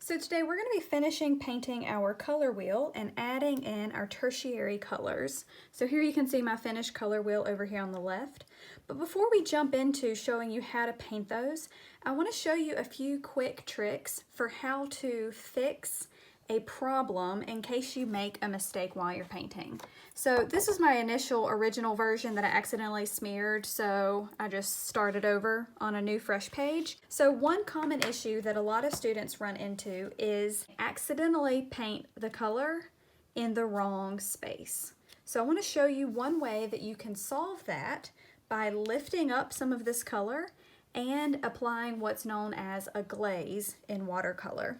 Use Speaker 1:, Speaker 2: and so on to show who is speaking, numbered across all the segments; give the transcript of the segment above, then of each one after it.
Speaker 1: So today we're going to be finishing painting our color wheel and adding in our tertiary colors. So here you can see my finished color wheel over here on the left. But before we jump into showing you how to paint those, I want to show you a few quick tricks for how to fix a problem in case you make a mistake while you're painting. So this is my initial original version that I accidentally smeared, so I just started over on a new fresh page. So one common issue that a lot of students run into is accidentally paint the color in the wrong space. So I want to show you one way that you can solve that by lifting up some of this color and applying what's known as a glaze in watercolor.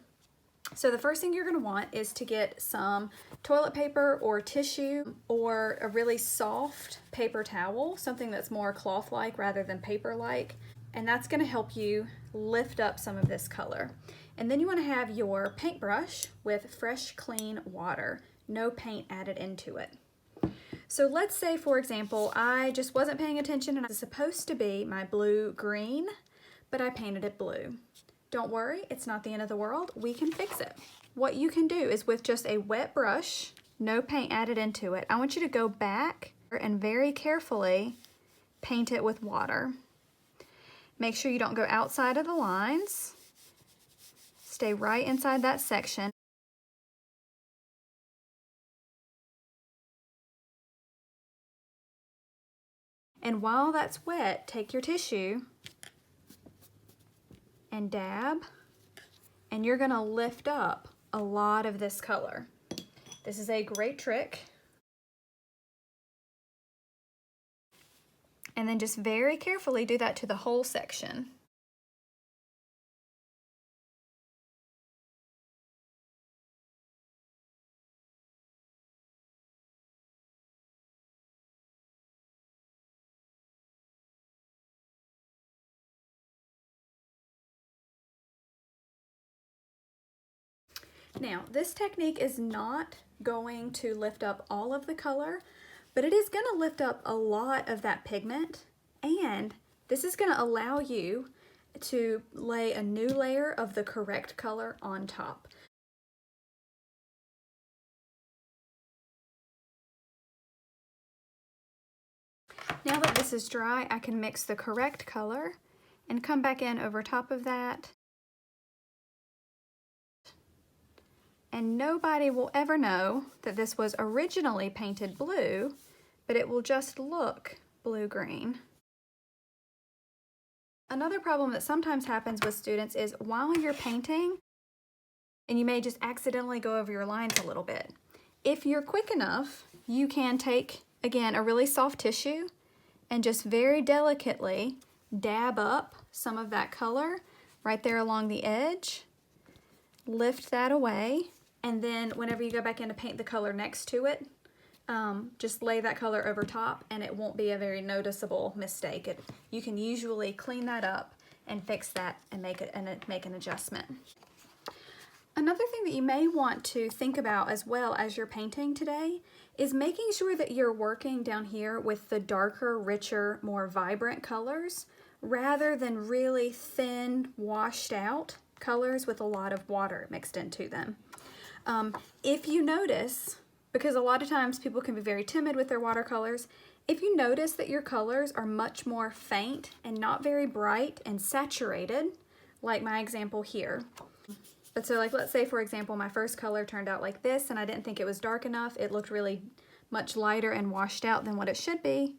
Speaker 1: So the first thing you're going to want is to get some toilet paper or tissue or a really soft paper towel, something that's more cloth-like rather than paper-like, and that's going to help you lift up some of this color. And then you want to have your paintbrush with fresh, clean water, no paint added into it. So let's say, for example, I just wasn't paying attention and it was supposed to be my blue-green, but I painted it blue. Don't worry, it's not the end of the world. We can fix it. What you can do is with just a wet brush, no paint added into it, I want you to go back and very carefully paint it with water. Make sure you don't go outside of the lines. Stay right inside that section. And while that's wet, take your tissue and dab, and you're gonna lift up a lot of this color. This is a great trick. And then just very carefully do that to the whole section. Now, this technique is not going to lift up all of the color, but it is going to lift up a lot of that pigment, and this is going to allow you to lay a new layer of the correct color on top. Now that this is dry, I can mix the correct color and come back in over top of that. And nobody will ever know that this was originally painted blue, but it will just look blue-green. Another problem that sometimes happens with students is while you're painting, and you may just accidentally go over your lines a little bit. If you're quick enough, you can take, again, a really soft tissue and just very delicately dab up some of that color right there along the edge. Lift that away. And then whenever you go back in to paint the color next to it, just lay that color over top and it won't be a very noticeable mistake. You can usually clean that up and fix that and make an adjustment. Another thing that you may want to think about as well as you're painting today is making sure that you're working down here with the darker, richer, more vibrant colors rather than really thin, washed out colors with a lot of water mixed into them. If you notice, because a lot of times people can be very timid with their watercolors, if you notice that your colors are much more faint and not very bright and saturated, like my example here. But so like, let's say for example, my first color turned out like this and I didn't think it was dark enough. It looked really much lighter and washed out than what it should be.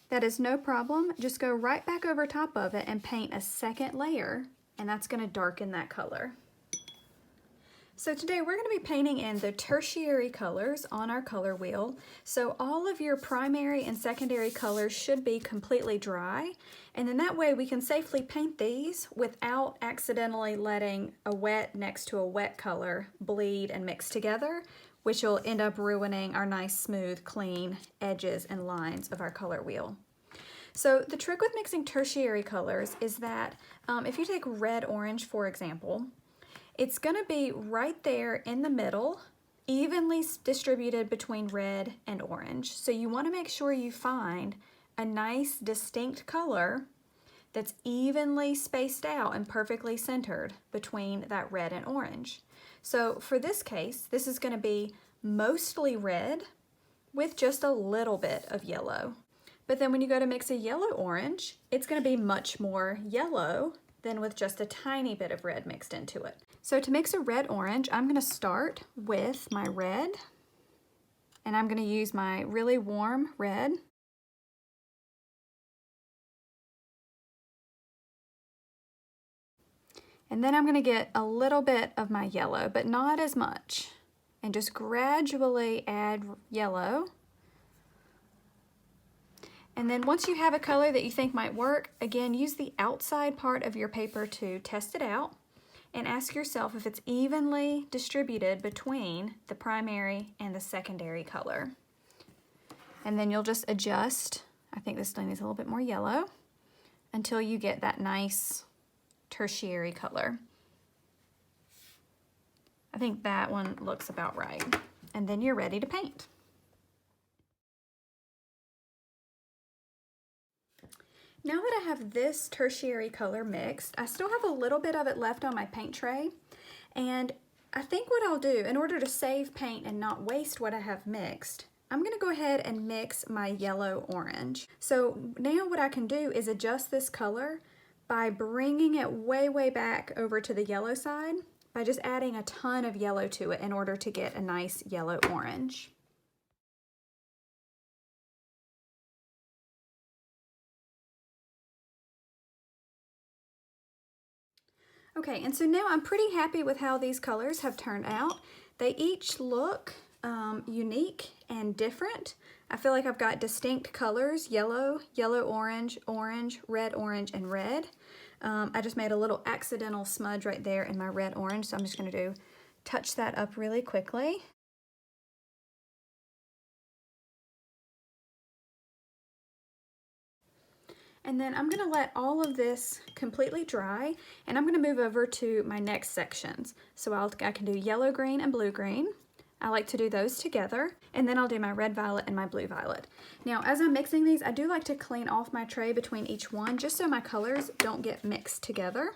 Speaker 1: That is no problem. Just go right back over top of it and paint a second layer, and that's going to darken that color. So today we're going to be painting in the tertiary colors on our color wheel. So all of your primary and secondary colors should be completely dry, and then that way we can safely paint these without accidentally letting a wet next to a wet color bleed and mix together, which will end up ruining our nice, smooth, clean edges and lines of our color wheel. So the trick with mixing tertiary colors is that if you take red-orange, for example, it's going to be right there in the middle, evenly distributed between red and orange. So you want to make sure you find a nice distinct color that's evenly spaced out and perfectly centered between that red and orange. So for this case, this is going to be mostly red with just a little bit of yellow. But then when you go to mix a yellow-orange, it's going to be much more yellow than with just a tiny bit of red mixed into it. So to mix a red-orange, I'm going to start with my red, and I'm going to use my really warm red. And then I'm going to get a little bit of my yellow, but not as much. And just gradually add yellow. And then once you have a color that you think might work, again, use the outside part of your paper to test it out and ask yourself if it's evenly distributed between the primary and the secondary color. And then you'll just adjust. I think this still needs a little bit more yellow until you get that nice tertiary color. I think that one looks about right. And then you're ready to paint. Now that I have this tertiary color mixed, I still have a little bit of it left on my paint tray. And I think what I'll do, in order to save paint and not waste what I have mixed, I'm gonna go ahead and mix my yellow-orange. So now what I can do is adjust this color by bringing it way, way back over to the yellow side by just adding a ton of yellow to it in order to get a nice yellow-orange. Okay, and so now I'm pretty happy with how these colors have turned out. They each look unique and different. I feel like I've got distinct colors: yellow, yellow-orange, orange, red-orange, and red. I just made a little accidental smudge right there in my red-orange, so I'm just gonna touch that up really quickly. And then I'm gonna let all of this completely dry, and I'm gonna move over to my next sections. So I can do yellow green and blue green. I like to do those together, and then I'll do my red violet and my blue violet. Now, as I'm mixing these, I do like to clean off my tray between each one, just so my colors don't get mixed together.